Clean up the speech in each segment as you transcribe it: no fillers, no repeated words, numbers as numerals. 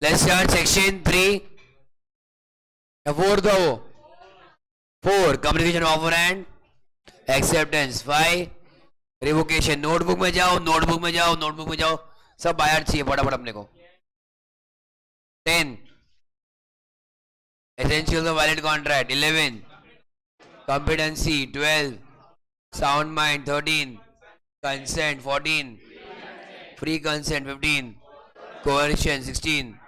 Let's start section 3. 4 था वो 4 communication offer and acceptance. 5 revocation. Notebook में जाओ सब बाहर चाहिए फटाफट अपने को. 10 essentials of valid contract. 11 competency. 12 sound mind. 13 consent. 14 free consent. 15 coercion. 16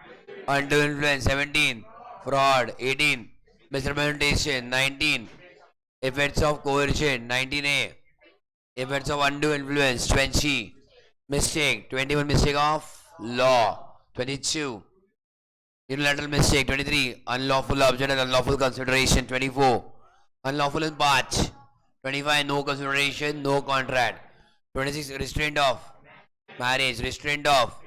undue influence. 17 fraud. 18 misrepresentation. 19 effects of coercion. 19A effects of undue influence. 20 mistake. 21 mistake of law. 22 unilateral mistake. 23 unlawful object and unlawful consideration. 24 unlawful in part. 25 no consideration, no contract. 26 restraint of marriage. Restraint of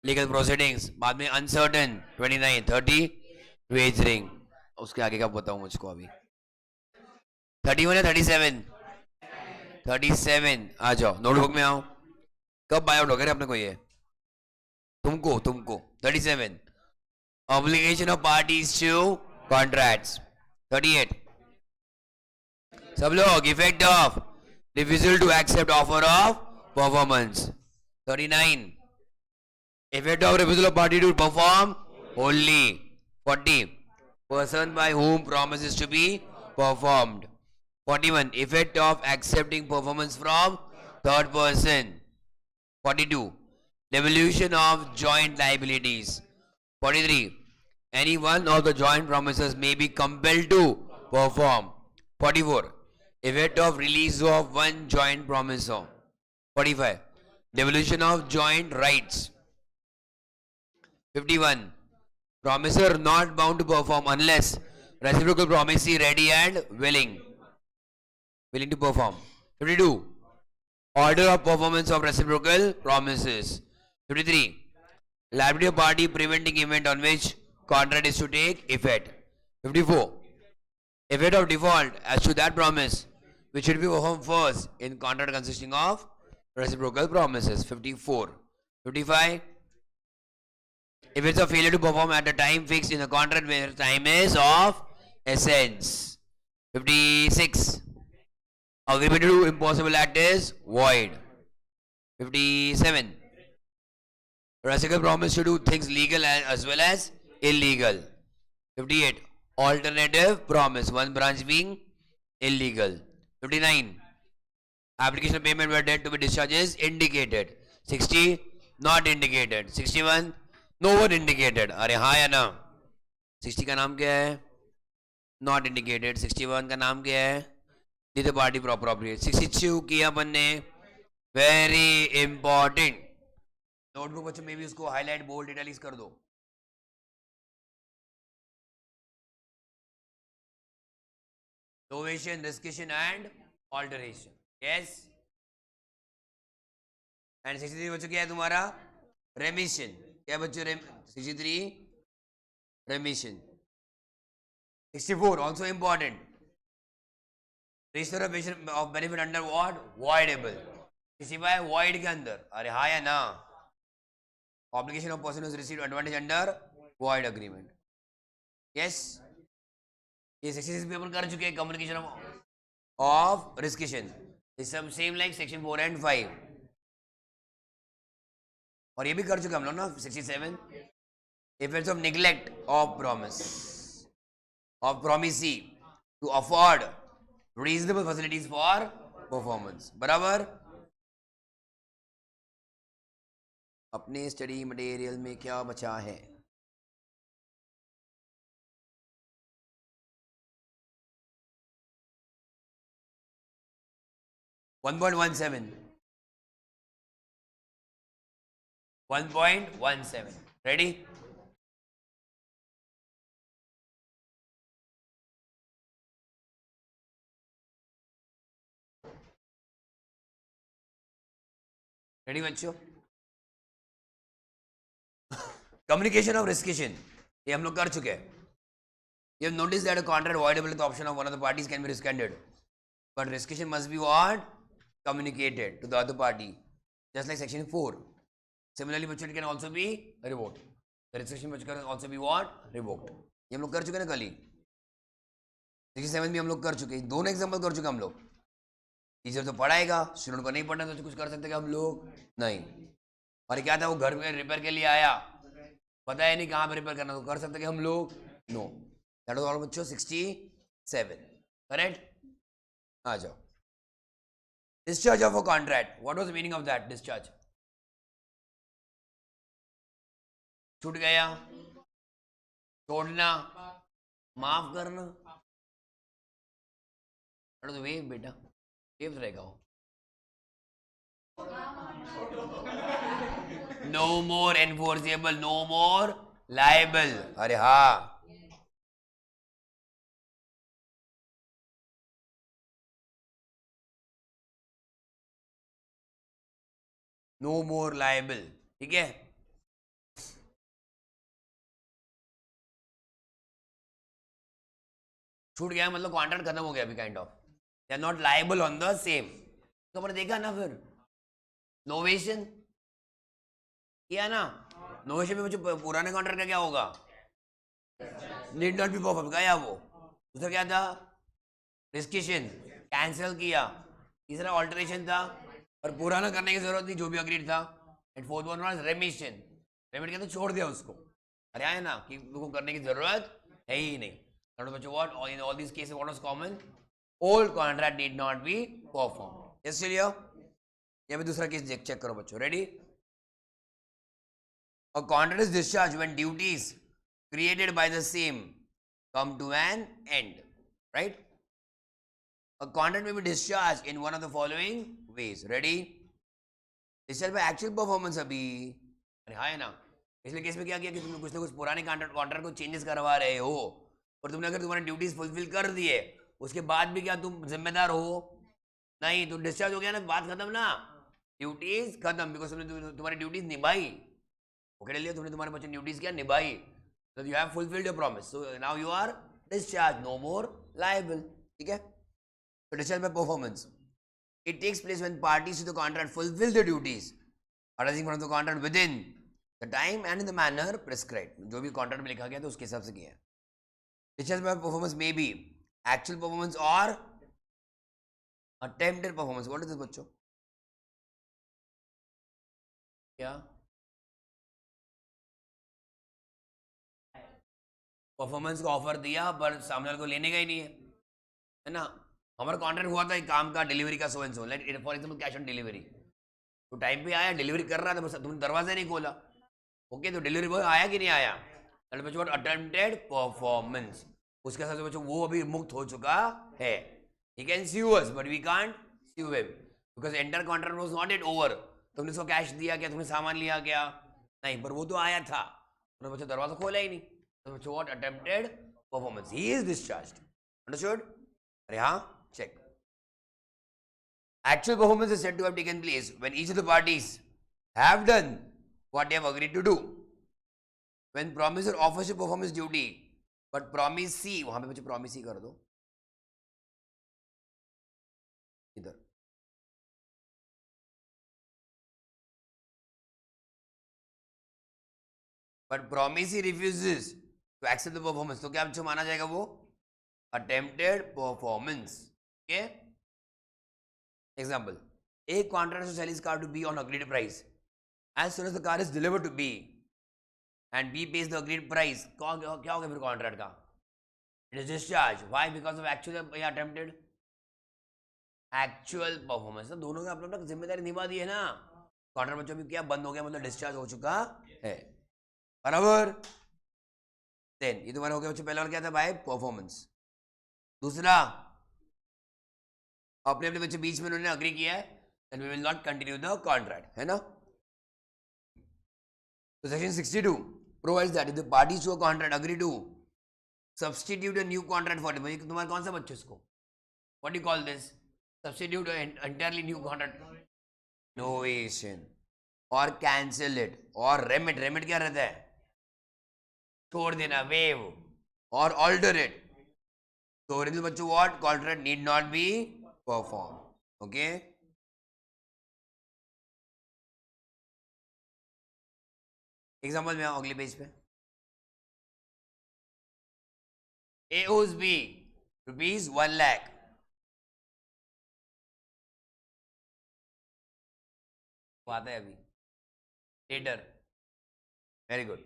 legal proceedings. बाद में uncertain. 29 30 wagering. उसके आगे का बताऊं मुझको अभी. 31 या 37 37 आ जाओ नोटबुक में आओ. कब बाय आउट हो गया अपने को ये तुमको 37 obligation of parties to contracts. 38 सब लोग effect of refusal to accept offer of performance. 39 effect of refusal of party to perform only. 40 person by whom promise is to be performed. 41 effect of accepting performance from third person. 42 devolution of joint liabilities. 43 any one of the joint promises may be compelled to perform. 44 effect of release of one joint promisor. 45 devolution of joint rights. 51 promisor not bound to perform unless reciprocal promisee ready and willing to perform. 52 order of performance of reciprocal promises. 53 liability of party preventing event on which contract is to take effect. 54 effect of default as to that promise which should be performed first in contract consisting of reciprocal promises. 54 55 effects of failure to perform at a time fixed in the contract where time is of essence. 56 agreement to do impossible act is void. 57 reciprocal promise to do things legal as well as illegal. 58 alternative promise, one branch being illegal. 59 application of payment where debt to be discharged is indicated. 60 not indicated. 61 no one indicated. अरे हाँ या ना. 60 का नाम क्या है? Not indicated. 61 का नाम क्या है? Neither party appropriate. 62 किया अपन ने. Very important. नोटबुक बच्चों में भी उसको हाईलाइट बोल्ड इटैलिक्स कर दो. Novation, rescission and alteration. Yes. And 63 बच्चों क्या है तुम्हारा? Remission. क्या बच्चों 63 remission. 64 also important. Restoration of benefit under what? Voidable. 65 void के अंदर. अरे हाँ या ना? Obligation of person who has received advantage under void agreement. Yes. ये 66 भी अपन कर चुके हैं. Communication of rescission. This is same like section 4 and 5. और ये भी कर चुके हम लोग ना 67 effects of neglect of promise of promisee to afford reasonable facilities for performance. बराबर. अपने स्टडी मटेरियल में क्या बचा है? $1.17 ready? ready बच्चों? Communication of rescission ये हम लोग कर चुके हैं. You have noticed that a contract voidable with the option of one of the parties can be rescinded, but rescission must be what? Communicated to the other party, just like section 4. Similarly, bachcho, it can also be revoked. The registration bachcho can also be what? Revoked. ये हम लोग कर चुके ना कल ही. 67 भी हम लोग कर चुके हैं. दोनों एग्जाम्पल कर चुके हम लोग. टीचर तो पढ़ाएगा, स्टूडेंट को नहीं पढ़ना तो कुछ कर सकते क्या हम लोग? नहीं. और क्या था, वो घर में रिपेयर के लिए आया, पता है नहीं कहाँ पे रिपेयर करना, तो कर सकते क्या हम लोग? नो. दैट वाज ऑल बच्चों. 67 करेक्ट. आ जाओ. Discharge of a contract. What was the meaning of that? Discharge. छूट गया, छोड़ना, माफ करना. तो वेव बेटा, वेव रहेगा वो. नो मोर एनफोर्सेबल, नो मोर लाइबल. अरे हाँ, नो मोर लाइबल. ठीक है. छूट गया मतलब कॉन्ट्रैक्ट खत्म हो गया अभी, kind of. They are not liable on the same. तो मैंने देखा ना, फिर नोवेशन किया ना. नोवेशन में मुझे पुराने कॉन्ट्रैक्ट का क्या होगा? Need not be perform. गया वो. दूसरा क्या था? रिस्किशन, कैंसिल किया. तीसरा ऑल्टरेशन था, और पुराना करने की जरूरत नहीं जो भी अग्रीड था. And fourth one was रेमिशन. Remit क्या, तो छोड़ दिया उसको. अरे आया ना कि तुमको करने की जरूरत है ही नहीं. बच्चों what in all these cases what was common? Old contract did not be performed. Yes, चलिए ये भी दूसरा केस चेक करो बच्चों. Ready? A contract is discharged when duties created by the same come to an end. Right? A contract may be discharged in one of the following ways. Ready? Discharged by actual performance. अभी अरे हाँ है ना. पिछले case में क्या किया कि तुम कुछ ना कुछ पुराने कॉन्ट्रैक्ट को चेंजेस करवा रहे हो, और तुमने अगर तुम्हारी ड्यूटीज फुलफिल कर दिए, उसके बाद भी क्या तुम जिम्मेदार हो? नहीं. तो डिस्चार्ज हो गया ना, बात खत्म ना. ड्यूटीज खत्म, बिकॉज तुमने तुम्हारी ड्यूटीज निभाई. ओके लिया तुमने, तुम्हारे बच्चे ड्यूटीज क्या निभाई, तो you have fulfilled your promise. So now you are discharge, no more liable. ठीक है. तो discharge by performance, it takes place when parties to the contract fulfil the duties arising from the contract within the time and in the manner prescribed. जो भी contract में लिखा गया तो उसके हिसाब से किया है. Discharge by performance may be actual performance or attempted performance. What is this बच्चों? क्या परफॉर्मेंस का ऑफर दिया पर सामने वाले को लेने का ही नहीं है ना. हमारा कॉन्ट्रैक्ट हुआ था एक काम का, डिलीवरी का, so and so. Like for example cash on delivery. तो टाइम पे आया, डिलीवरी कर रहा था, तुमने दरवाजा नहीं खोला. ओके, तो डिलीवरी बॉय आया कि नहीं आया? बच्चों अटेम्प्टेड परफॉर्मेंस. उसके हिसाब से बच्चों वो अभी मुक्त हो चुका है. He can sue us but we can't sue him because entire contract was not yet over. तुमने उसको कैश दिया क्या, तुमने सामान लिया क्या? नहीं, पर वो तो आया था, तुमने बच्चों दरवाजा खोला ही नहीं. तो बच्चों what? Attempted performance. He is discharged. Understood? अरे हाँ, check. Actual performance is said to have taken place when each of the parties have done what they have agreed to do. When promisor offers to perform his duty, but promisee, वहां पे मुझे promisee कर दो इधर. But promisee refuses to accept the performance, तो क्या बच्चों माना जाएगा वो? Attempted performance. Okay? Example: A contractor to sell his car to B on agreed price. As soon as the car is delivered to B and B pays the agreed price, क्या होगा फिर contract का? It is discharged. Why? Because of actual या attempted. Actual performance. तो दोनों ने अपना अपना जिम्मेदारी निभा दी है ना. कॉन्ट्रैक्ट बच्चों भी क्या बंद हो गया, मतलब डिस्चार्ज हो चुका है. बराबर. देन ये तुम्हारा हो गया बच्चों. पहला क्या था भाई? परफॉर्मेंस. दूसरा, अपने अपने बच्चे बीच में उन्होंने अग्री किया है, then we will not continue the contract, है ना. So section 62 provides that if the parties to a contract agree to substitute a new contract for it, भाई तुम्हारे कौन सा बच्चे इसको, what do you call this? Substitute an entirely new contract, novation, or cancel it, or remit. remit क्या रहता है? छोड़ देना, waive, or alter it. So original बच्चों what? Contract need not be performed. Okay. Example में आओ अगले page पे. A owes B rupees 1 lakh. वो आता है अभी. Later. Very good.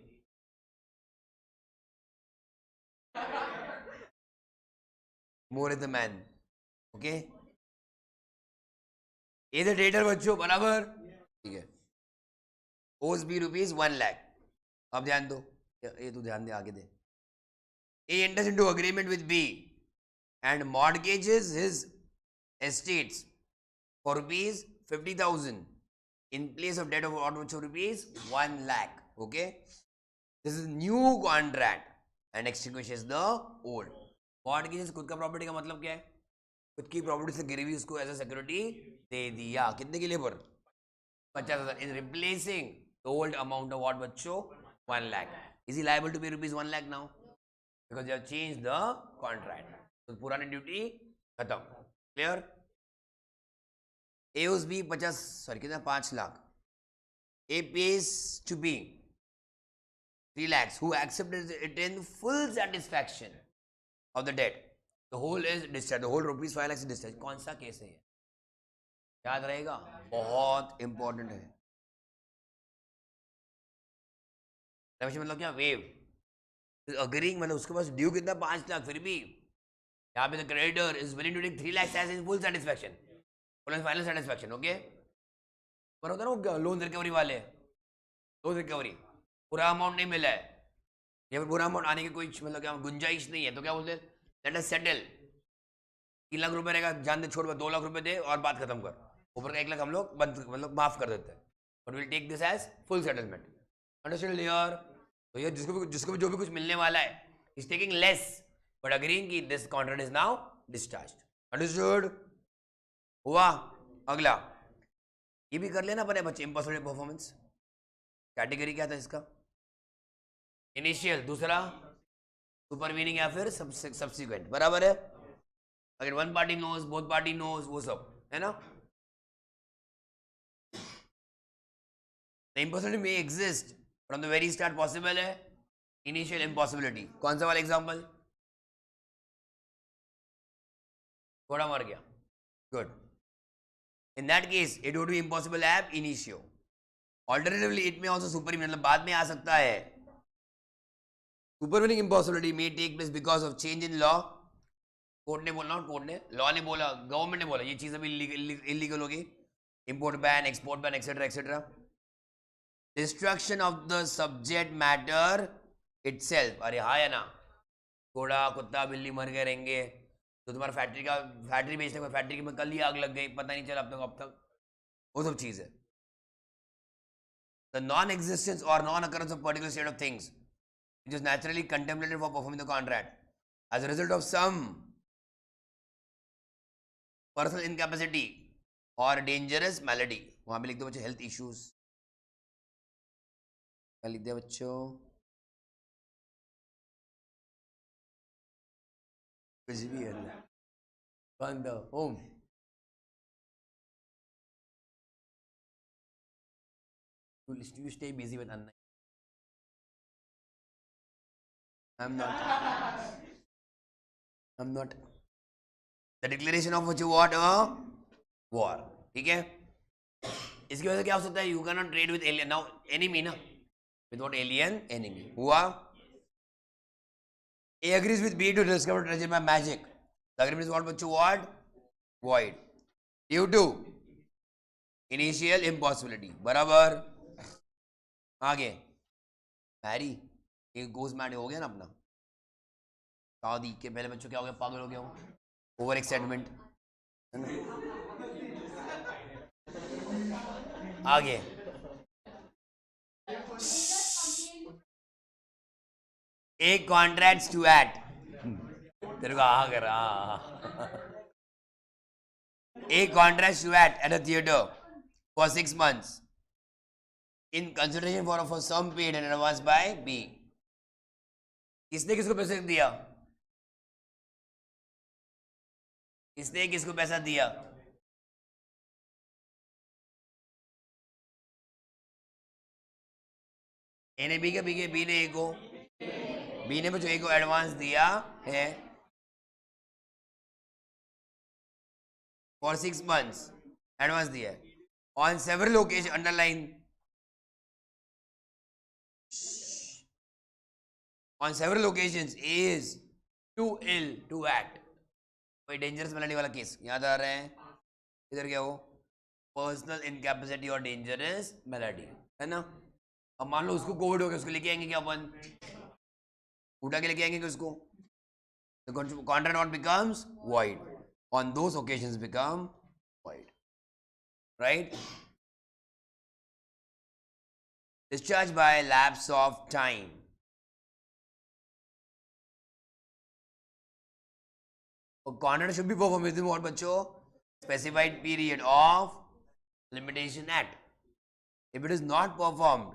More is the man. Okay. A the debtor बच्चों बराबर. ठीक है. Owes B rupees 1 lakh. अब ध्यान दो. ये तू ध्यान दे आगे दे. A enters into agreement with B and mortgages his estates for rupees 50,000 in place of debt of rupees 1 lakh. Okay. This is new contract and extinguishes the old. Mortgages खुद का property का मतलब क्या है? खुद की प्रॉपर्टी से गिरवी उसको एज अ सिक्योरिटी दे दिया. कितने के लिए पर? 50,000 in replacing the old amount of what बच्चों 1 lakh. Is he liable to pay rupees 1 lakh now? Because they have changed the contract. तो पुरानी ड्यूटी खत्म. Clear? A owes B 50 sorry कितना 5 lakh. A pays to B 3 lakhs who accepted it in full satisfaction of the debt. The whole is discharged. The whole rupees 5 lakhs is discharged. कौन सा case है? याद रहेगा. बहुत important है. मतलब क्या? वेव. अग्रीइंग मतलब उसके पास ड्यू कितना 5 लाख फिर भी यहाँ पे the creditor is willing to take 3 lakhs as in full satisfaction plus final satisfaction. Okay. पर होता है ना लोन रिकवरी वाले. लोन रिकवरी पूरा अमाउंट नहीं मिला है या फिर पूरा अमाउंट आने की कोई मतलब क्या गुंजाइश नहीं है तो क्या बोलते हैं? Let us settle. 3 लाख रुपए रहेगा जान दे छोड़ 2 लाख रुपए दे और बात खत्म कर. ऊपर का 1 लाख हम लोग बंद मतलब माफ कर देते हैं. But will take this as full settlement. Understand यार? तो ये जिसको भी जो भी कुछ मिलने वाला है is taking less but agreeing कि this contract is now discharged. Understood? हुआ? अगला ये भी कर लेना अपने बच्चे. इम्पॉसिबल परफॉर्मेंस कैटेगरी क्या था इसका? इनिशियल. दूसरा सुपरवीनिंग या फिर सब्सिक्वेंट. बराबर है. अगर one party knows both party knows वो सब है ना. The impossibility may exist from the very start. Possible है. Initial impossibility. कौन सा वाला एग्जांपल? थोड़ा मर गया. Good. In that case it would be impossible ab initio. Alternatively it may also super मतलब बाद में आ सकता है. Supervening impossibility may take place because of change in law. Court ने बोला, कोर्ट ने लॉ ने बोला, गवर्नमेंट ने बोला ये चीज अभी इलीगल होगी. Import ban, export ban, etcetera etcetera. Destruction of the subject matter itself. अरे हाँ या ना? घोड़ा कुत्ता बिल्ली मर गए रहेंगे तो तुम्हारा फैक्ट्री बेचने को फैक्ट्री में कल ही आग लग गई पता नहीं चला अब तक वो सब चीज है. द नॉन एग्जिस्टेंस और non occurrence of particular state of things which is naturally contemplated for performing the contract as a result of some personal incapacity or dangerous malady. वहां पे लिख दो बच्चों हेल्थ इश्यूज. क्या लिख दिया बच्चों? कुछ भी है बंद home. You stay busy with Anna. I'm not. The declaration of what a war. ठीक है. इसकी वजह से क्या हो सकता है? You cannot trade with alien. Now enemy ना. Without alien enemy. हुआ? A agrees with B to discover treasure by magic. The agreement is what बच्चों? What? Void. Due to initial impossibility. बराबर. आगे. मैरी एक गोज मैड हो गया ना अपना. शादी के पहले बच्चों क्या हो गया? पागल हो गया हूँ. Over excitement. आगे एक कॉन्ट्रैक्ट टू एट. तेरे को आ कर एक contract to at a theatre for 6 months in consideration for some paid in advance by B. किसने किसको पैसे दिया? किसने किसको पैसा दिया? ए ने बी के, बी ने ए को, बी ने बच्चों ए को एडवांस दिया है फॉर 6 months, एडवांस दिया है on several occasion, underline, on several occasions A is too ill to act. कोई डेंजरस मेलेडी वाला केस याद आ रहे हैं? इधर क्या हो, पर्सनल इनकैपेसिटी और डेंजरस मेलेडी, है ना? अब मान लो उसको कोविड हो गया, उसको लेके आएंगे क्या अपन? उठा के लेके आएंगे कि उसको? The contract not becomes void. On those occasions become void. Right? Discharge by lapse of time. A contract should be performed within what, बच्चों? Specified period of limitation act. If it is not performed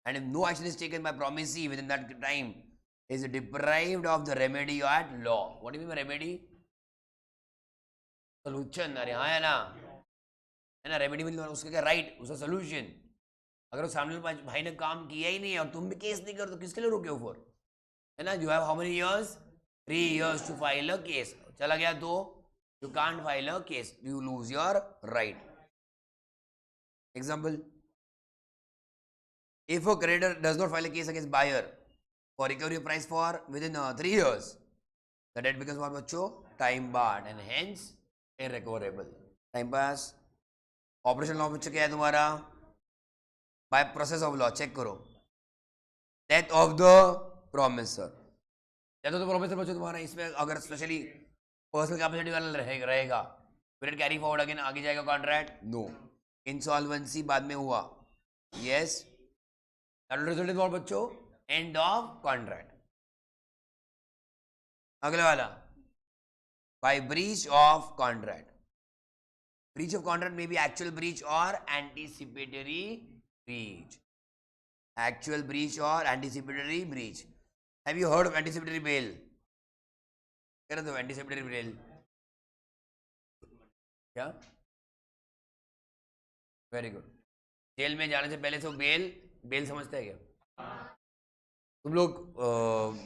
and if no action is taken by promisee within that time, is deprived of the remedy at law. What do you mean by remedy? Solution. अरे हाँ है ना remedy मतलब उसका क्या right, उसका solution. अगर वो सामने भाई ने काम किया ही नहीं है और तुम भी केस नहीं कर तो किसके लिए रोके हो फिर, है ना? You have how many years? 3 years to file a case. चला गया तो you can't file a case, you lose your right. Example, if a creditor does not file a case against buyer for recovery of price for within 3 years, the debt becomes what, बच्चों? Time barred and hence irrecoverable. Time pass. Operation law बच्चों क्या है तुम्हारा? By process of law. Check करो, death of the promisor. Death of the promisor बच्चों तुम्हारा इसमें अगर स्पेशली पर्सनल कैपेसिटी वाला रहेगा, पीरियड कैरी फॉरवर्ड अगेन, आगे जाएगा कॉन्ट्रैक्ट? नो. इंसॉल्वेंसी बाद में हुआ, yes. That will result in what, बच्चों? End of contract. अगले वाला, by breach of contract. Breach of contract may be actual breach or anticipatory breach. Actual breach or anticipatory breach. Have you heard of anticipatory bail? क्या रहता है anticipatory bail? क्या? Very good. Jail में जाने से पहले से बेल समझते हैं क्या तुम लोग?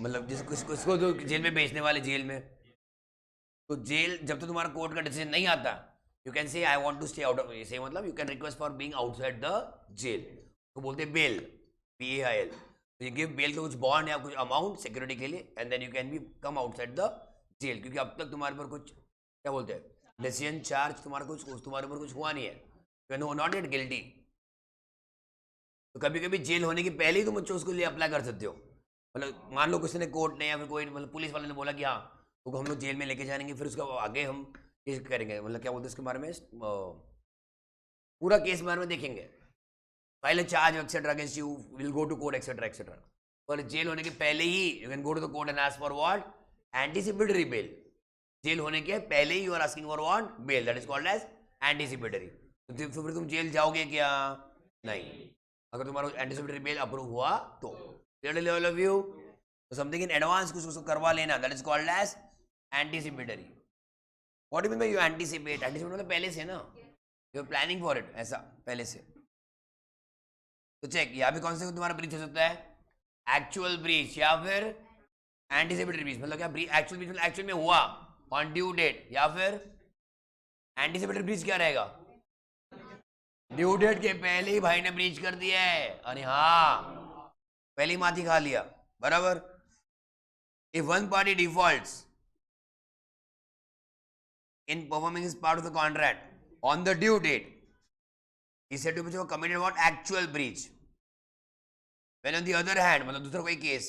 मतलब जिसको तो जेल में भेजने वाले, जेल में तो जेल जब तक तुम्हारा कोर्ट का डिसीजन नहीं आता, you can say I want to stay out of, से मतलब you can request for being outside the jail, तो बोलते हैं बेल, BAIL. तो ये गिव बेल का कुछ बॉन्ड या कुछ अमाउंट सिक्योरिटी के लिए, and then you can be come outside the jail, क्योंकि अब तक तुम्हारे पर कुछ क्या बोलते हैं डिसीजन चार्ज तुम्हारे ऊपर कुछ हुआ नहीं है, you are not yet guilty. तो कभी कभी जेल होने के पहले ही तुम बच्चों उसके लिए अप्लाई कर सकते हो. मतलब मान लो किसी ने कोर्ट ने या फिर कोई मतलब पुलिस वाले ने बोला कि हाँ तो हम लोग जेल में लेके जाएंगे, फिर उसका आगे हम केस करेंगे, मतलब क्या बोलते हैं इसके बारे में, पूरा केस बारे में देखेंगे, file charge etcetera against you, will go to court etcetera etcetera. पर जेल होने के पहले ही you can go to the court and ask for what? Anticipatory bail. Jail होने के पहले ही you are asking for what? Bail. That is called as anticipatory. तो फिर तुम जेल जाओगे क्या? नहीं, अगर तुम्हारा एंटीसिपेटरी बेल अप्रूव हुआ तो. Clear level of view? तो समथिंग इन एडवांस कुछ उसको करवा लेना, that is called as anticipatory. What do mean by you anticipate? Anticipate मतलब पहले से ना, you are planning for it, ऐसा पहले से. तो चेक यहाँ पे कौन से तुम्हारा ब्रीच हो सकता है? एक्चुअल ब्रीच या फिर एंटीसिपेटरी ब्रीच. मतलब क्या एक्चुअल ब्रीच मतलब एक्चुअल में हुआ ऑन ड्यू डेट, या फिर एंटीसिपेटरी ब्रीच क्या रहेगा? ड्यू डेट के पहले ही भाई ने ब्रीच कर दिया है, अरे हाँ पहले ही माथी खा लिया, बराबर. If one party defaults in performing his part of the contract on the due date, he said to be committed what? Actual breach. When on the other hand, मतलब दूसरा कोई case,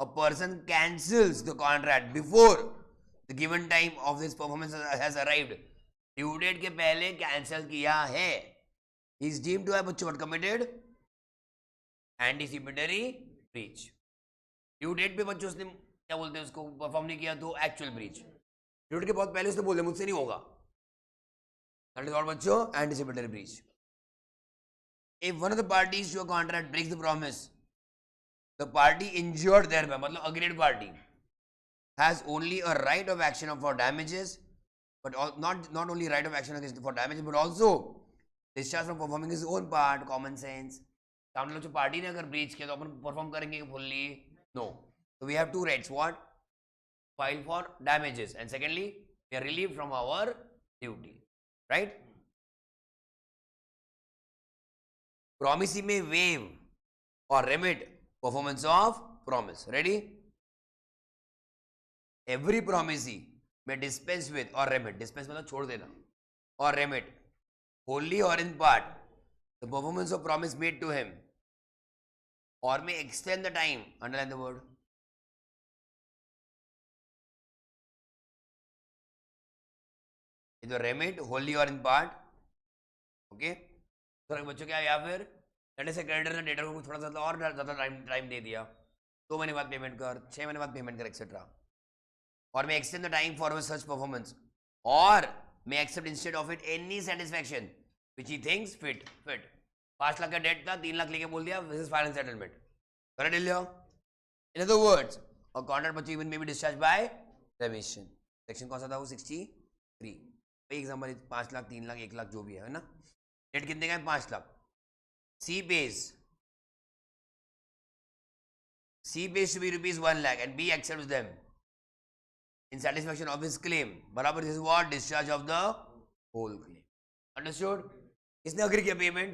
a person cancels the contract before the given time of his performance has arrived, due date के पहले cancel किया है, he is deemed to have what committed? Anticipatory breach. Due date पे बच्चों उसने क्या बोलते हैं उसको परफॉर्म नहीं किया तो actual breach. ड्यूटी के बहुत पहले उसने बोले मुझसे नहीं होगा, और बच्चों anticipatory breach. If one of the parties to a contract breaks the promise, the party injured thereby, मतलब agreed party, has only a right of action for damages, but not only right of action for damages but also discharge from performing his own part, common sense, सामने लोग जो party ने अगर breach किया तो अपन perform करेंगे fully? No. So we have two rights. What? File for damages, and secondly, we are relieved from our duty. Right? Promisee may waive or remit performance of promise. Ready? Every promisee may dispense with or remit. Dispense मतलब छोड़ देना. Or remit, wholly or in part, the performance of promise made to him, or may extend the time. Underline the word. Either remit, wholly or in part. Okay? तो बच्चों क्या, या फिर से creditor ने डेटर को थोड़ा सा और ज़्यादा टाइम दे दिया, 2 महीने बाद पेमेंट कर, 6 महीने बाद पेमेंट कर, एक्सेट्रा. और may extend the time for such performance, or may accept instead of it any satisfaction which he thinks fit. 5 lakh का डेट था, 3 लाख लेके बोल दिया this is final settlement. Correct Leo. In other words, a contract achievement may be discharged by remission. Section कौन सा था वो? 63. Example 5 lakh, 3 lakh, 1 lakh जो भी है ना. डेट कितने का है? 5 lakh. C pays to be rupees 1 lakh and B accepts them in satisfaction of his claim. बराबर, this is what? Discharge of the whole claim. Understood? किसने अग्री किया पेमेंट?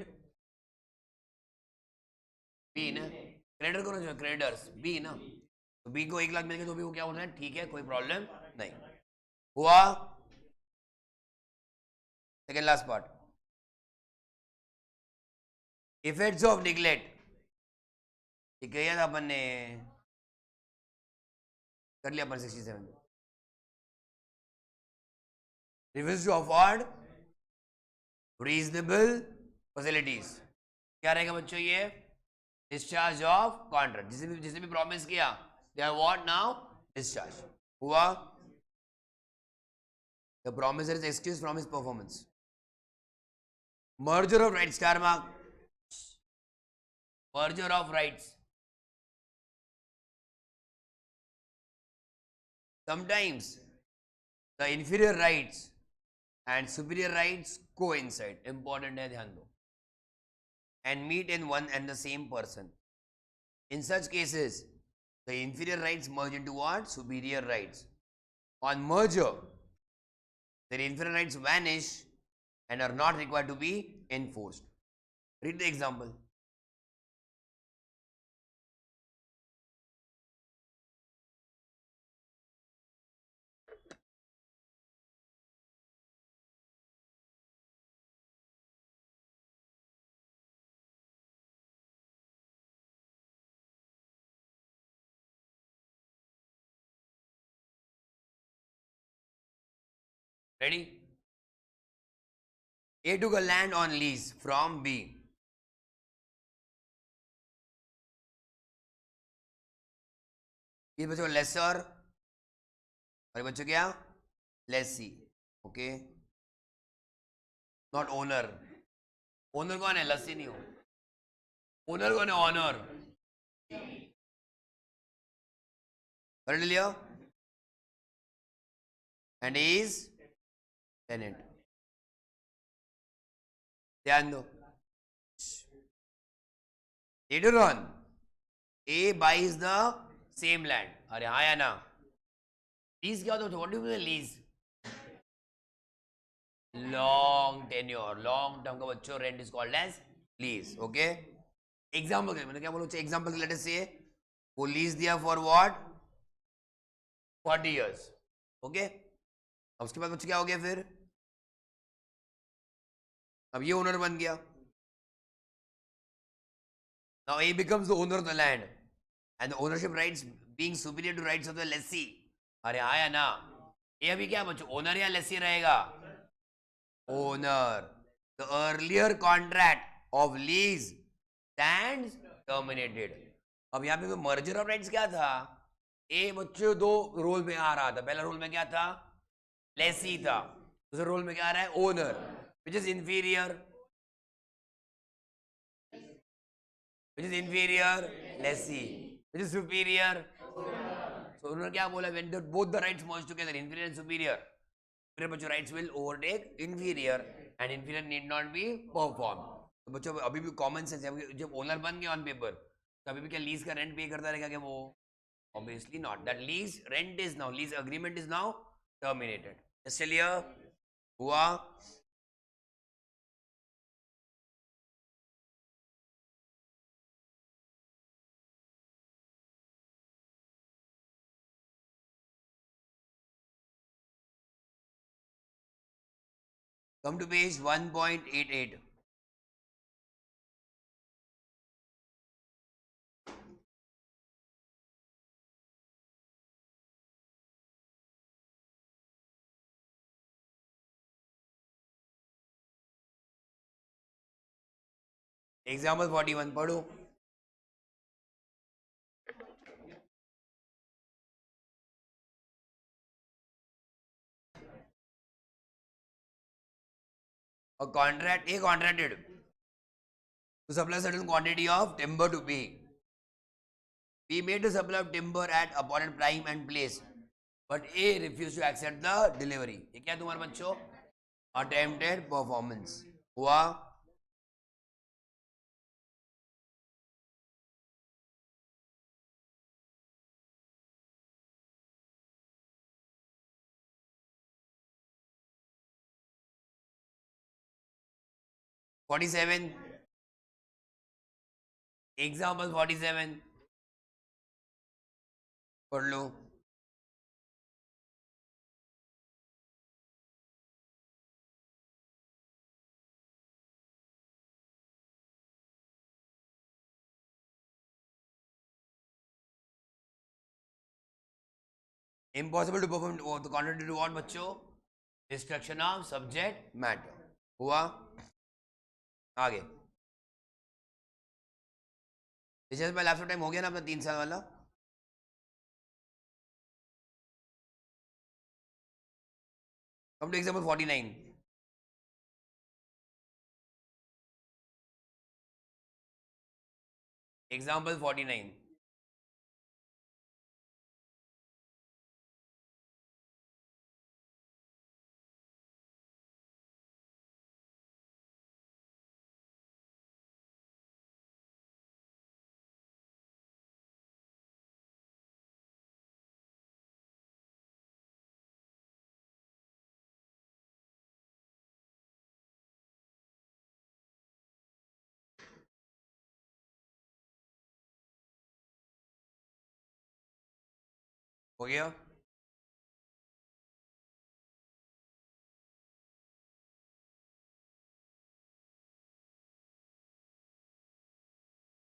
B ना. क्रेडिटर कौन है? क्रेडिटर्स B ना. तो B को 1 लाख मिल गया तो भी वो क्या होना है? ठीक है, कोई प्रॉब्लम नहीं हुआ. Second last part, effects of neglect. ये किया था अपन ने, कर लिया अपन 67. Refuse to afford reasonable facilities. क्या रहेगा बच्चों ये? Discharge of contract. जिसने भी प्रॉमिस किया, they are what now? Discharge हुआ. The promisor is excuse from his performance. Merger of rights. Star mark. Merger of rights. Sometimes the inferior rights and superior rights coincide. Important है, ध्यान दो. And meet in one and the same person. In such cases, the inferior rights merge into what? Superior rights. On merger, the inferior rights vanish and are not required to be enforced. Read the example. Ready? A took a land on lease from B. ये बच्चों laser और बच्चों क्या? Lessee. Okay, not owner. Owner कौन है? लस्सी नहीं हो. Owner कौन है? ऑनर. कर लिया. And is tenant. ध्यान दो. Later on, A buys the same land. अरे हाँ या ना? लीज क्या होता है? What do you mean lease? Long tenure, long term का बच्चों rent is called as lease. Okay, example मैंने क्या बोला? एग्जांपल लेट अस से वो लीज दिया फॉर व्हाट? 40 years. ओके, अब उसके बाद बच्चों क्या हो गया फिर? अब ये ओनर बन गया. Now A becomes the owner of the land and the ownership rights being superior to rights of the lessee. अरे हाँ या ना? ये अभी क्या बच्चों? ओनर या लेसी रहेगा? Owner. The earlier contract of lease stands terminated. अब यहाँ पे तो merger of rights क्या था? A बच्चों दो रोल में आ रहा था. पहला रोल में क्या था? लेसी था. दूसरे रोल में क्या आ रहा है? Owner. Which is inferior? Which is inferior? Lessee. Which is superior? So उन्होंने क्या बोला? When both the rights merge together, inferior and superior, superior rights will overtake inferior, and inferior need not be performed. तो बच्चों अभी भी common sense है, जब owner बन गया ऑन पेपर तो अभी भी क्या लीज का रेंट पे करता रहेगा क्या वो? Obviously not. That lease rent is now, lease agreement is now terminated. इसलिए हुआ. Come to page 1.88. Example 41 पढ़ो. A contract, A contracted to supply certain quantity of timber to B. B made the supply of timber at appointed time and place, but A refused to accept the delivery. ये क्या तुम्हारे बच्चों? Attempted performance. हुआ. (47) Example 47 पढ़ लो. Impossible to perform the contrary to what बच्चों? Destruction of subject matter. हुआ. आगे. Research में लैप्स टाइम हो गया ना अपना 3 साल वाला. Come to example 49. Example 49. हो गया.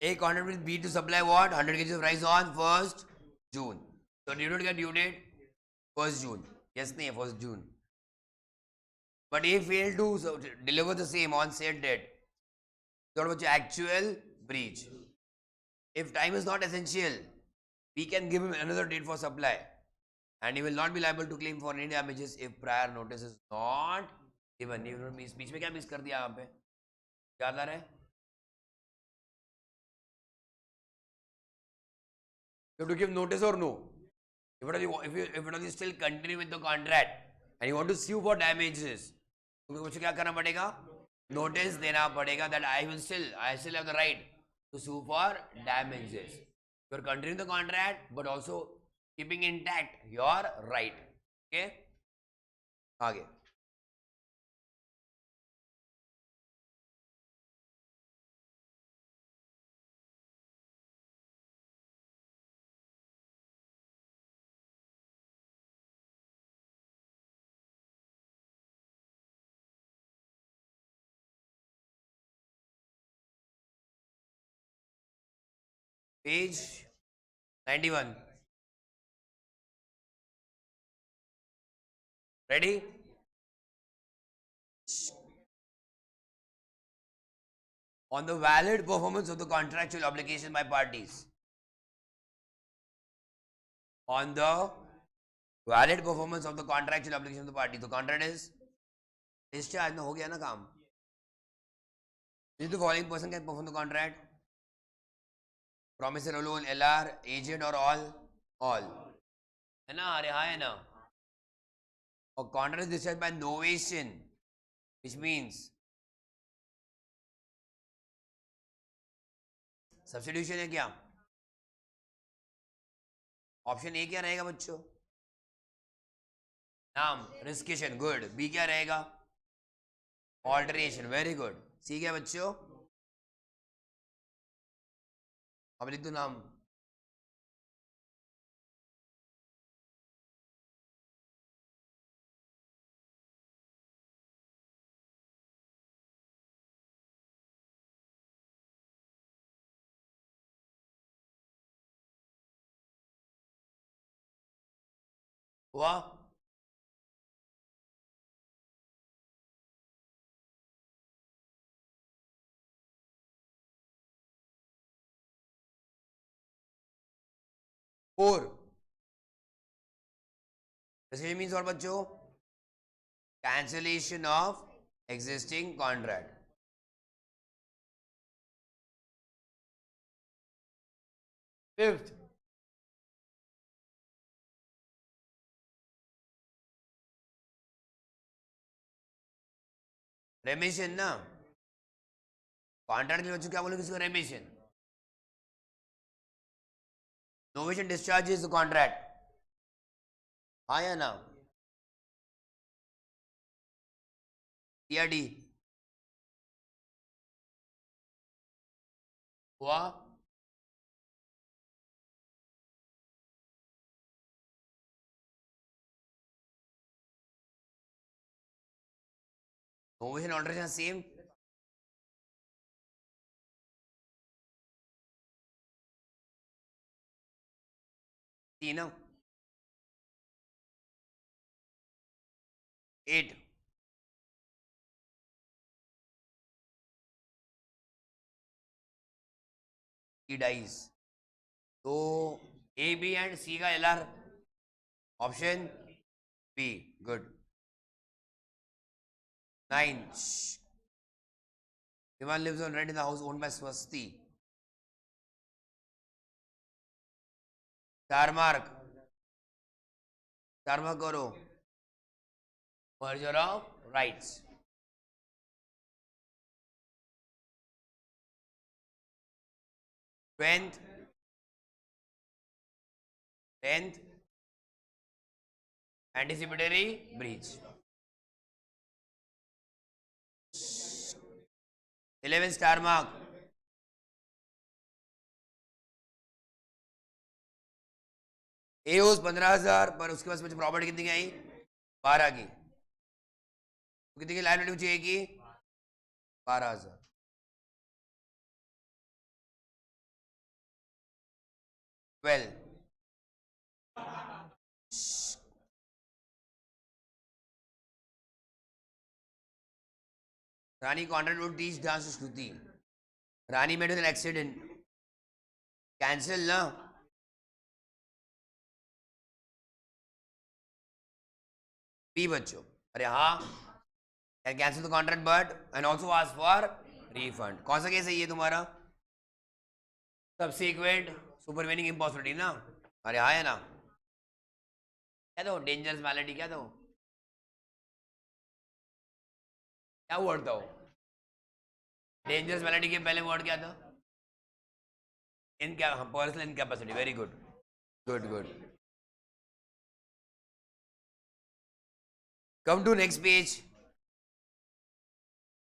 A contract with B to supply what? 100 kg of rice on 1st June. So due date क्या due date? 1st June. Yes नहीं है 1st June. But A failed to deliver the same on said date. So what's actual breach? If time is not essential, we can give him another date for supply, and he will not be liable to claim for any damages if prior notice is not given. बीच में क्या miss कर दिया यहाँ पे? याद आ रहा है? You have to give notice or no? If it is still continue with the contract and you want to sue for damages, तो मुझे क्या करना पड़ेगा? Notice देना पड़ेगा that I still have the right to sue for damages. You are continuing the contract but also keeping intact your right. Okay? आगे. Page 91. Ready? On the valid performance of the contractual obligation by parties. On the valid performance of the contractual obligation of the party. The contract is discharged. ना हो गया ना काम. Which the following person can perform the contract? Promisor alone, LR, agent or all? All. है ना? अरे हाँ है ना? A contract is discharged by novation, which means substitution है क्या? ऑप्शन ए क्या रहेगा बच्चों? नाम, रिस्किशन, गुड। बी क्या रहेगा? Alteration, very good. सी क्या बच्चों? अब लिख दो नाम। हुआ? फोर। रिस्किशन मीन्स और बच्चों? Cancellation of existing contract. Fifth, रेमिशन ना। कॉन्ट्रैक्ट के बच्चों क्या बोलोगे इसको? रेमिशन। Novation discharge is contract. हाँ या ना? या डी? हुआ? Novation alteration same. सी ना। 8, he dies। तो ए बी एंड सी का LR option B, good. 9, Viman lives on rent in the house owned by Swasti। 4 mark. 4 mark करो। merger of rights। 10th, 10th, anticipatory breach। 11 star mark. ए होस 15,000 पर उसके पास मुझे property कितनी की आई? 12 की। तो कितनी की लाइबिलिटी मुझे? की 12,000। Well, Rani contract to teach dance to Shruti. Rani made an accident, cancel ना। बी बच्चों। अरे हाँ, can cancel the contract but and also ask for refund. कौन सा केस है ये तुम्हारा? सबसीक्वेंट सुपरवेनिंग इम्पॉसिबिलिटी ना। अरे हाँ है ना? क्या दो? डेंजरस मैलिटी क्या दो? क्या वर्ड था वो? डेंजरस मैलिटी के पहले वर्ड क्या था? इन क्या? Personal incapacity, very good, good good. Come to next page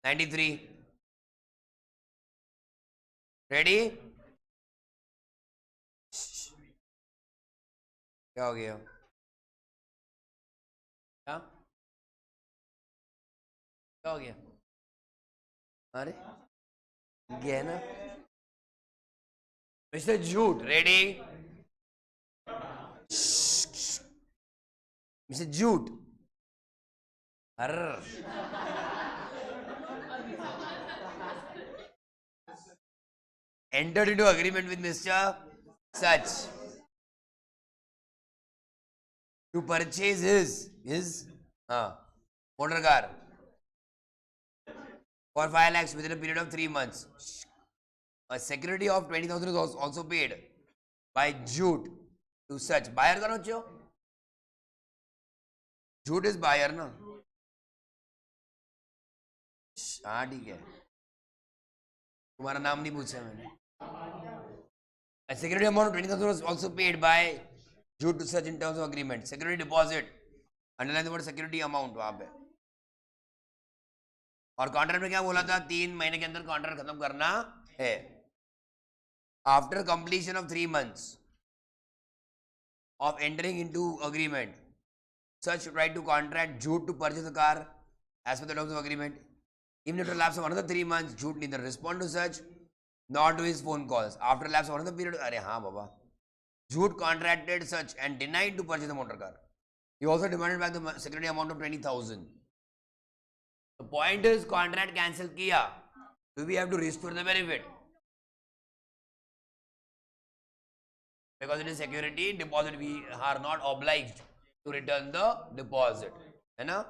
93। Ready? क्या हो गया? क्या क्या हो गया? अरे गया ना मिस्टर झूठ। रेडी? मिस्टर झूठ। अर entered into agreement with Mr. Such to purchase his motor car for 5 lakhs within a period of 3 months. A security of 20,000 is also paid by Jute to Such। Buyer का बच्चों? Jute is buyer ना। हाँ ठीक है, तुम्हारा नाम नहीं पूछा मैंने। A security amount of 20,000 was also paid by due to such in terms of agreement. Security deposit. Underline the word security amount वहाँ पे. और कॉन्ट्रैक्ट में क्या बोला था 3 महीने के अंदर कॉन्ट्रैक्ट खत्म करना है. After completion of 3 months of entering into agreement, such right to contract Jute to purchase the car as per the terms of agreement. Even after lapse of another 3 months, Jute neither respond to such nor to his phone calls. After lapse of another period, अरे हाँ बाबा, Jute contracted such and denied to purchase the motor car. He also demanded back the security amount of 20,000. The point is contract cancel किया. Do we have to restore the benefit? Because it is security deposit, we are not obliged to return the deposit. है ना?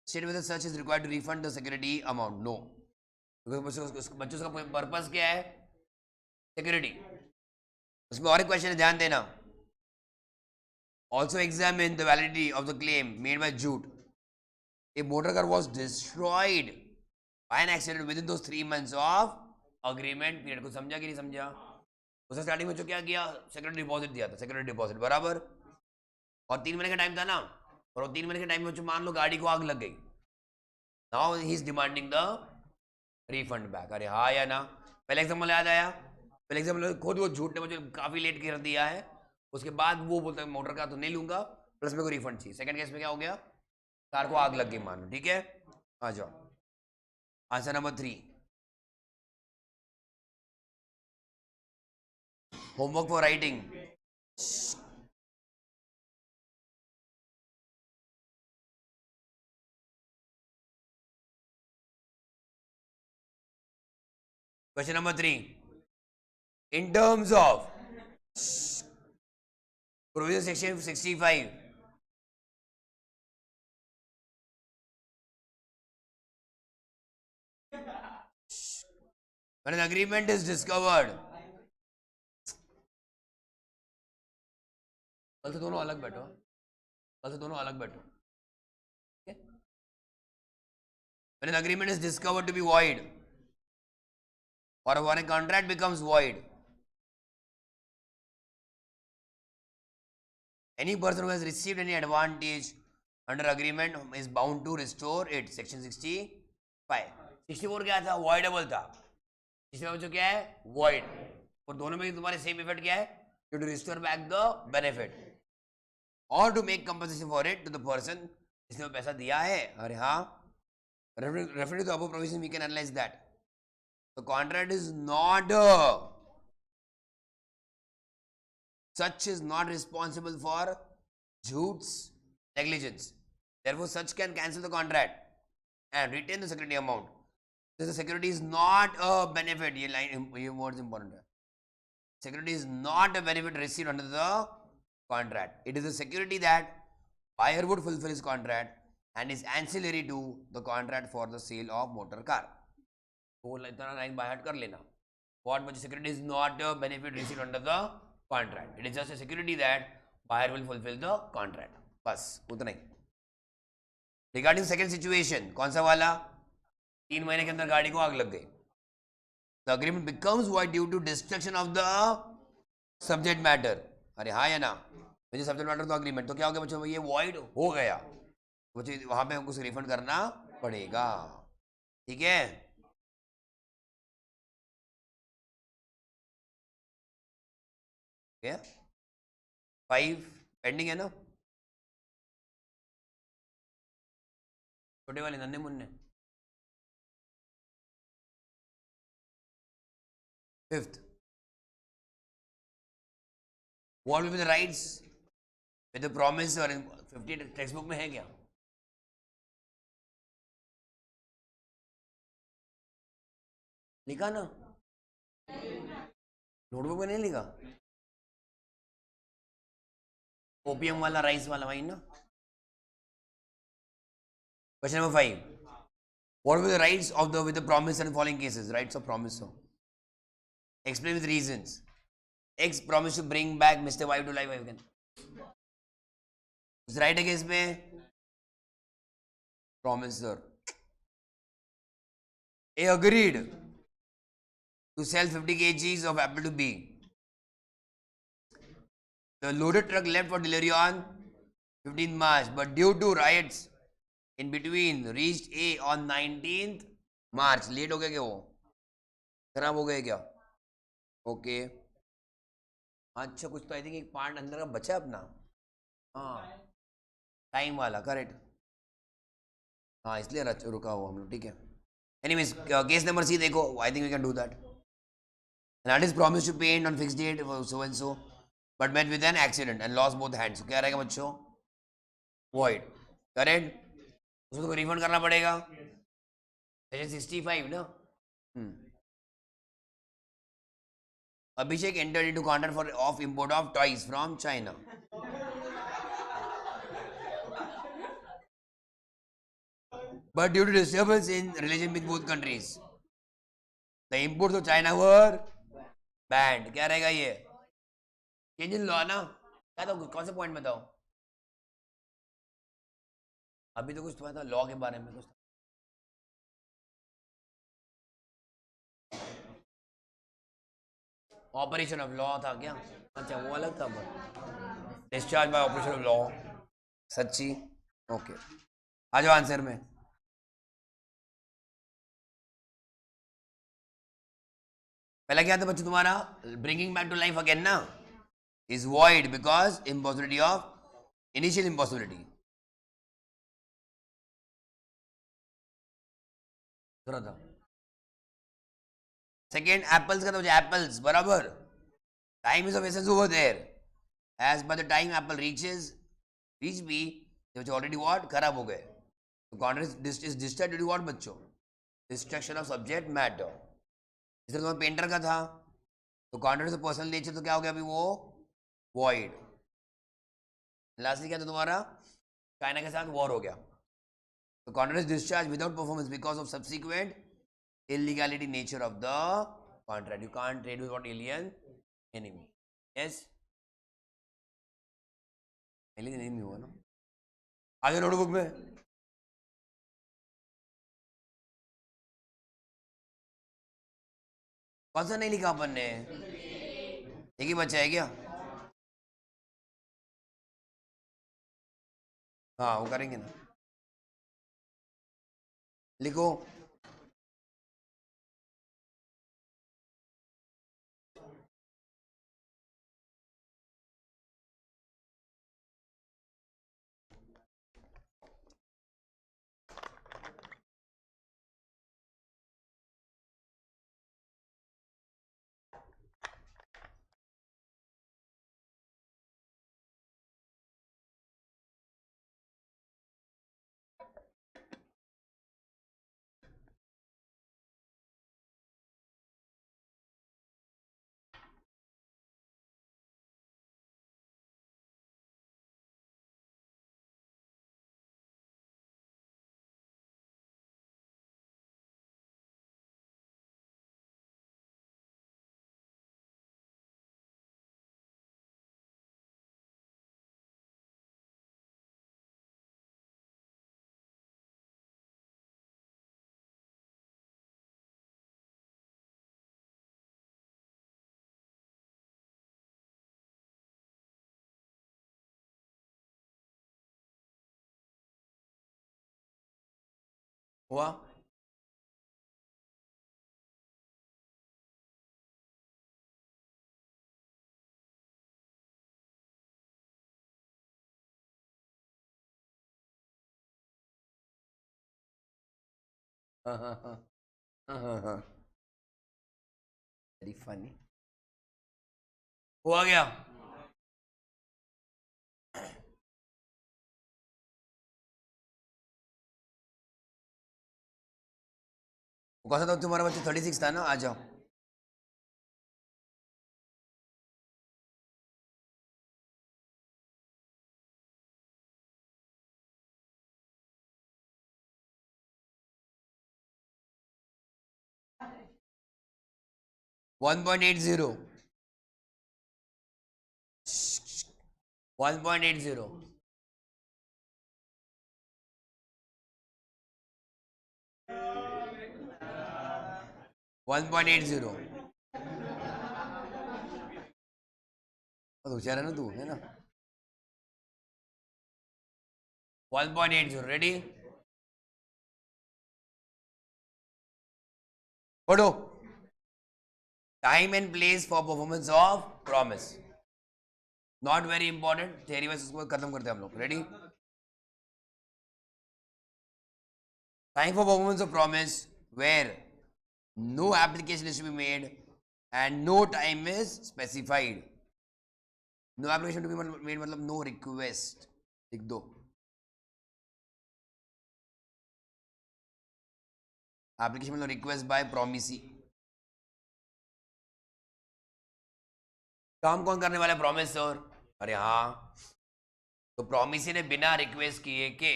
State whether such is required to refund the security amount. No. Because बच्चों का purpose क्या है? Security. उसमें और एक question है, ध्यान देना. Also examine the validity of the claim made by Jute. A motor car was destroyed by an accident within those 3 months of agreement period. को समझा कि नहीं समझा? उसने स्टार्टिंग में जो क्या किया, सिक्योरिटी डिपॉजिट दिया था, सिक्योरिटी डिपॉजिट बराबर, और 3 महीने का टाइम था ना, और 3 महीने के टाइम में जो मान लो गाड़ी को आग लग गई, now he is demanding the refund back. अरे हाँ या ना? पहले एग्जाम्पल याद आया? पहले एग्जाम्पल खुद वो झूठ ने मुझे काफी लेट कर दिया है, उसके बाद वो बोलता है मोटर का तो नहीं लूंगा, प्लस मेरे को रिफंड चाहिए. सेकंड केस में क्या हो गया, कार को आग लग गई मान लो. ठीक है, आ जाओ. Answer number 3. Homework for writing. Question number 3. In terms of provision section 65, when an agreement is discovered, कल से दोनों अलग बैठो, कल से दोनों अलग बैठो. When an agreement is discovered to be void, or when a contract becomes void, any person who has received any advantage under agreement is bound to restore it. Section 65. 64 क्या था? voidable था. 65 जो क्या है? void. और दोनों में तुम्हारे सेम इफेक्ट क्या है? You to restore back the benefit or to make compensation for it to the person जिसने पैसा दिया है. अरे हाँ, referring to the above provision, we can analyze that the contract is not such is not responsible for Jute's negligence. Therefore, such can cancel the contract and retain the security amount. Since the security is not a benefit, ये line ये words important है. Security is not a benefit received under the contract. It is a security that buyer would fulfill his contract and is ancillary to the contract for the sale of motor car. वो इतना line by heart कर लेना. What much security is not a benefit received under the contract. It is just a security that buyer will fulfill the contract. बस उतना ही. Regarding second situation, कौन सा वाला? 3 महीने के अंदर गाड़ी को आग लग गई. The agreement becomes void due to destruction of the subject matter. अरे हाँ या ना? मुझे subject matter तो agreement, तो क्या हो गया बच्चों, ये void हो गया, बच्चों वहां पे हमको रिफंड करना पड़ेगा. ठीक है, क्या 5 पेंडिंग है ना? छोटे वाले नन्हे मुन्ने. 5th, what will be the rights with the promise or 50 text book में है क्या? लिखा ना? नोटबुक में नहीं लिखा? ओपीएम वाला राइस वाला वही ना. Question number 5. What will be the rights of the with the promise and following cases? Rights of promise. Explain with reasons. X promise to bring back Mr. Wife to life again. उस right case में promiser A agreed to sell 50 kgs of apple to B. The loaded truck left for delivery on 15th March, but due to riots in between, reached A on 19th March. Late हो गया क्या वो? खराब हो गया क्या? Okay. अच्छा कुछ तो आई थिंक एक पार्ट अंदर का बचा है अपना. हाँ. टाइम वाला करेक्ट. हाँ इसलिए रुका हुआ हम लोग. ठीक है. Anyways, case number C देखो. I think we can do that. An artist promised to paint on fixed date so and so, but met with an accident and lost both hands. क्या रहेगा बच्चों? Void. Correct? उसको तो refund करना पड़ेगा. Section 65 ना. Abhishek entered into contract for off import of toys from China. But due to disturbance in relation with both countries, the imports of China were banned. क्या रहेगा ये? चेंज इन लॉ ना. क्या तो कौन से पॉइंट में बताओ? अभी तो कुछ था लॉ के बारे में कुछ. ऑपरेशन ऑफ लॉ था क्या? अच्छा वो अलग था. Discharge by operation of law. सच्ची. ओके. आ जाओ आंसर में. पहला क्या था बच्चों तुम्हारा? Bringing back to life again ना. Is void because impossibility of initial impossibility. थोड़ा था. सेकेंड एप्पल्स का तो एप्पल्स बराबर. Time is of essence over there. As by the time apple reach B which already what खराब हो गए. तो contract is distract due to what बच्चों? Destruction of subject matter. इस तरह पेंटर का था तो कॉन्ट्रैक्ट से पर्सनल नेचर तो क्या हो गया अभी वो? वॉइड. लास्टली क्या था तुम्हारा? चाइना के साथ वॉर हो गया. तो contract discharge without performance because of subsequent illegality nature of the contract. You can't trade with what alien enemy. Yes. Alien enemy हुआ ना. आगे नोटबुक में. कौन सा नहीं लिखा अपन ने? एक ही बच्चा है क्या? हाँ वो करेंगे ना. लिखो. हुआ. हाँ हाँ हाँ हाँ हाँ. Very funny. हुआ गया. कौन सा था तुम्हारा बच्चा? 36 था ना. आ जाओ. One point eight zero. 1.80. 1.80. होशियार है ना तू, है ना? 1.80 रेडी? पढ़ो। Time and place for performance of promise. Not very important, theory wise इसको खत्म करते हैं हम लोग। Ready? Time for performance of promise where no application is to be made and no time is specified. No application to be made मतलब no request, लिख दो। Application मतलब रिक्वेस्ट बाय प्रॉमिसी। काम कौन करने वाला है? Promise sir. अरे हाँ, तो प्रॉमिसी ने बिना रिक्वेस्ट किए के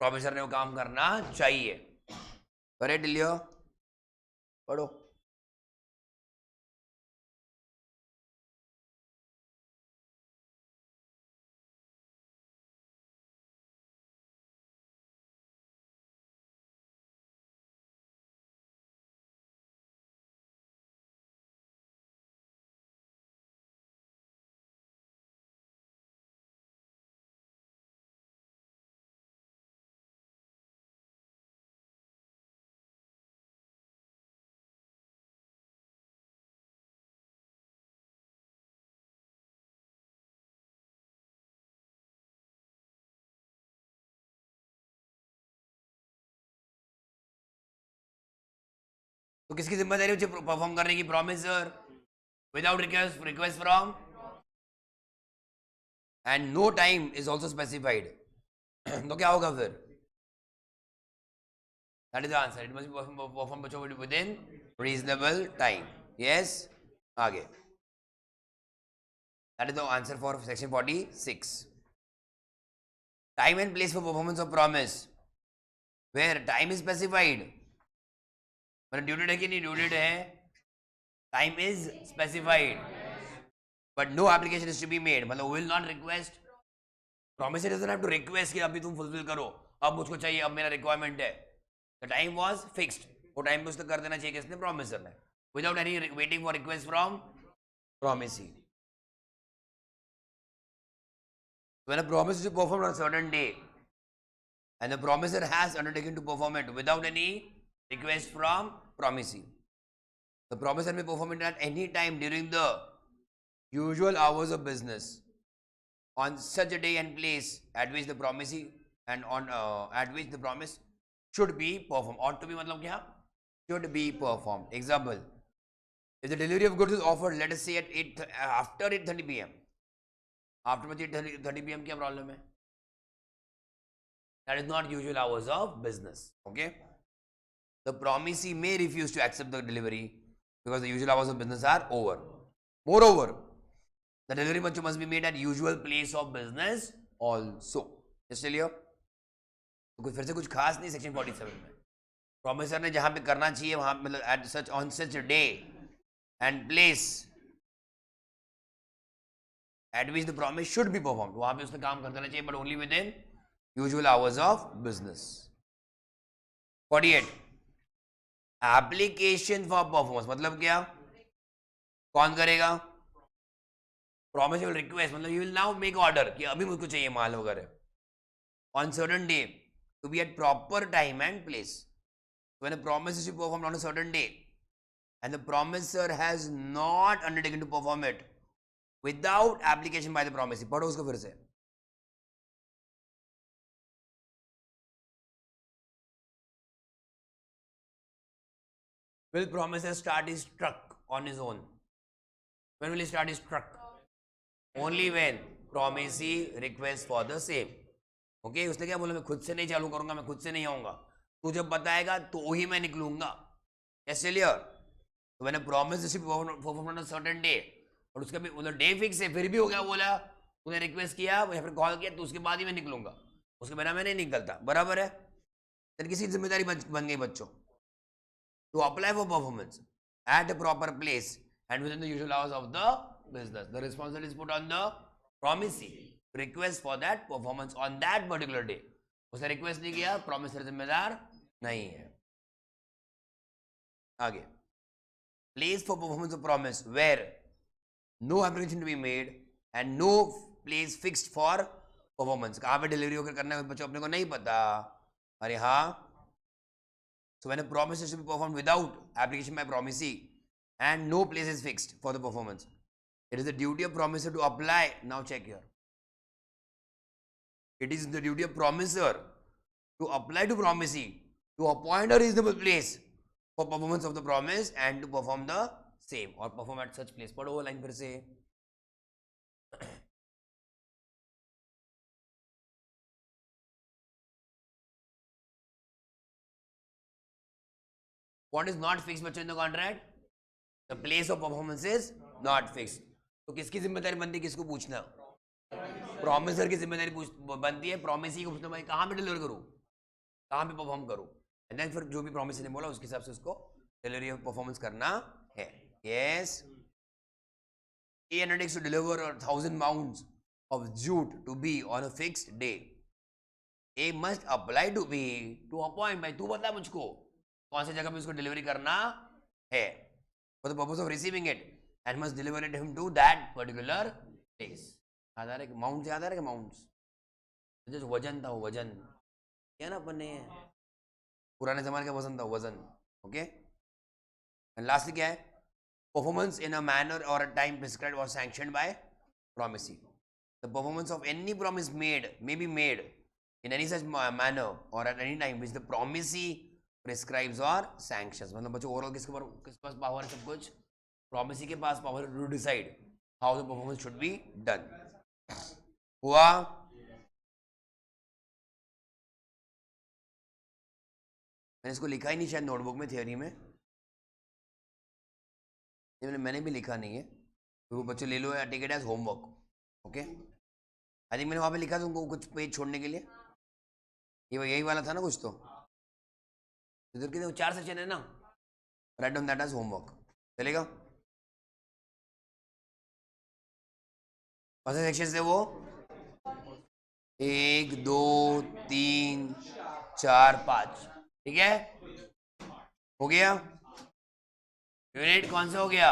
प्रोफेसर ने वो काम करना चाहिए। करेक्ट लियो, पढ़ो। तो किसकी जिम्मेदारी है परफॉर्म करने की? Promise sir. Without request from and no time is also specified. तो क्या होगा फिर? That is the answer. It must perform within reasonable time. Yes, आगे। That is the answer for section 46। Time and place for performance of promise where time is specified, मतलब ड्यूटेड है कि नहीं ड्यूटेड है? Time is specified but no application is to be made, मतलब will not request. Promise doesn't have to request कि अभी तुम फुलफिल करो, अब मुझको चाहिए, अब मेरा रिक्वायरमेंट है। द टाइम वाज फिक्स्ड, वो टाइम पे उसने कर देना चाहिए किसने? प्रॉमिसर ने, without any waiting for request from promisee. When a promise is to perform on a certain day and the promiser has undertaken to perform it without any request from promisee, the promiser may perform it at any time during the usual hours of business on such a day and place at which the promisee and on at which the promise should be performed. Ought to be मतलब क्या? Should be performed. Example: if the delivery of goods is offered, let us say at 8 after 8:30 p.m. After 8:30 p.m. क्या problem है? That is not usual hours of business. Okay. The promisee may refuse to accept the delivery because the usual hours of business are over. Moreover, the delivery must be made at usual place of business also. Just tell you. तो कुछ फिर से कुछ खास नहीं section 47 में। Promisor ने जहां पे करना चाहिए वहां मतलब at such on such day and place at which the promise should be performed, वहां पे उसने काम कर देना चाहिए but only within usual hours of business. 48 application for performance मतलब क्या? कौन करेगा? प्रॉमिस विल रिक्वेस्ट मतलब you will now make order कि अभी मुझको चाहिए माल वगैरह on certain day to be at proper time and place. When a promise is performed on a certain day and the promiser has not undertaken to perform it without application by the promisee, पढ़ो उसको फिर से। Will promiser start his truck on his own? When will he start his truck? Only when promisee requests for the same. Okay, उसने क्या बोला? मैं खुद से नहीं चालू करूंगा, मैं खुद से नहीं आऊंगा, तू जब बताएगा तो ही मैं निकलूंगा। Yes, clear? So when a promise is performed on a certain day और उसका भी मतलब डे फिक्स है फिर भी हो गया, बोला तूने रिक्वेस्ट किया या फिर कॉल किया तो उसके बाद ही मैं निकलूंगा, उसके बिना मैं नहीं निकलता, बराबर है? तो किसी जिम्मेदारी बन गई बच्चों। To apply for performance at a proper place and within the usual hours of the business, the responsibility is put on the promisee request for that performance on that particular day. उसने request नहीं किया, promiser जिम्मेदार नहीं है। आगे, place for performance of promise where no application to be made and no place fixed for performance. कहाँ पे delivery होकर करना है बच्चों अपने को नहीं पता. अरे हाँ. So when a promise is to be performed without application by promisee and no place is fixed for the performance, it is the duty of promiser to apply. Now check here. It is the duty of promiser to apply to promisee to appoint a reasonable place for performance of the promise and to perform the same or perform at such place. पढ़ो वो line फिर से. What is not fixed बच्चों in the contract? The place of performance is not fixed. तो किसकी जिम्मेदारी बनती है किसको पूछना? प्रॉमिसर की जिम्मेदारी बनती है प्रॉमिसी को पूछना भाई कहाँ पे डिलीवर करूँ, कहाँ पे परफॉर्म करूँ, एंड देन फिर जो भी प्रॉमिस ने बोला उसके हिसाब से उसको डिलीवरी ऑफ परफॉर्मेंस करना है. Yes. A undertakes to deliver 1,000 pounds of jute to B on a fixed day. A must apply to B to appoint. भाई तू बता मुझको कौन सी जगह पे उसको डिलीवरी करना है for the purpose of receiving it and must deliver it him to that particular place. याद आ रहा है माउंट याद आ रहा है माउंट्स जो वजन था वो वजन क्या ना अपन ने पुराने जमाने का वजन था वजन. ओके. एंड लास्टली क्या है performance in a manner or a time prescribed or sanctioned by promisee. The performance of any promise made may be made in any such manner or at any time which the promisee prescribes or sanctions. मतलब बच्चों overall किसके पास power है सब कुछ promisee के पास power to decide how the performance should be done. हुआ. मैंने इसको लिखा ही नहीं शायद नोटबुक में थियोरी में मैंने भी लिखा नहीं है तो वो बच्चे ले लो या take it as homework. Okay. I think मैंने वहाँ पे लिखा था उनको कुछ पेज छोड़ने के लिए. ये यही वाला था ना कुछ तो इधर के 4 सेक्शन है ना. Write down that as homework. चलेगा. कौन से सेक्शन है वो 1 2 3 4 5. ठीक है. हो गया. यूनिट कौन सा हो गया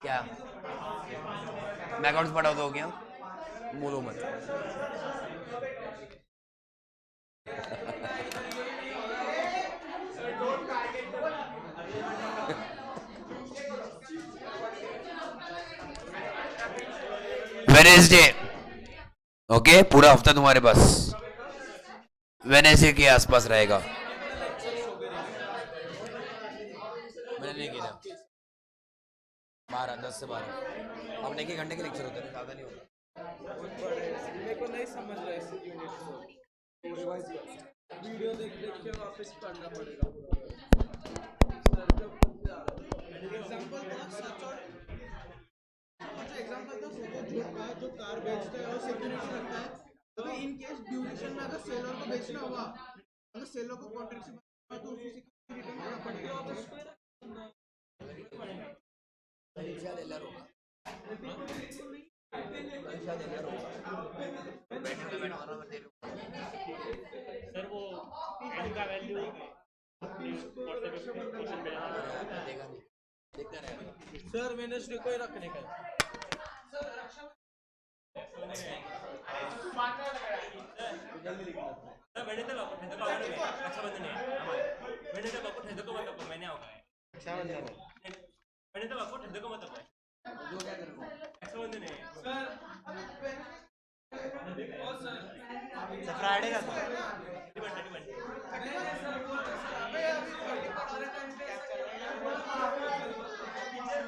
क्या बैकआउट्स पढ़ा तो हो गया बोलो मत. वेडनेसडे. ओके. पूरा हफ्ता तुम्हारे पास वेडनेसडे के आसपास रहेगा. मैंने नहीं किया 12 10 से 12 अब एक घंटे के लेक्चर होते हैं ज़्यादा नहीं होता. मेरे को नहीं समझ रहा है इस यूनिट को तो रिवाइज कर वीडियो देख देख के वापस पढ़ना पड़ेगा एग्जांपल का सच और एग्जांपल तो जो कार बेचता है और सिक्योरिटी रखता है तो इन केस ड्यूरेशन में अगर सेलर को बेचना हुआ अगर सेलर को कॉन्ट्रैक्ट से तो उसी सिक्योरिटी रिटर्न करना पड़ेगा. सर वो इनका वैल्यू सर वेडनेसडे को ही रखने का फ्राइडे का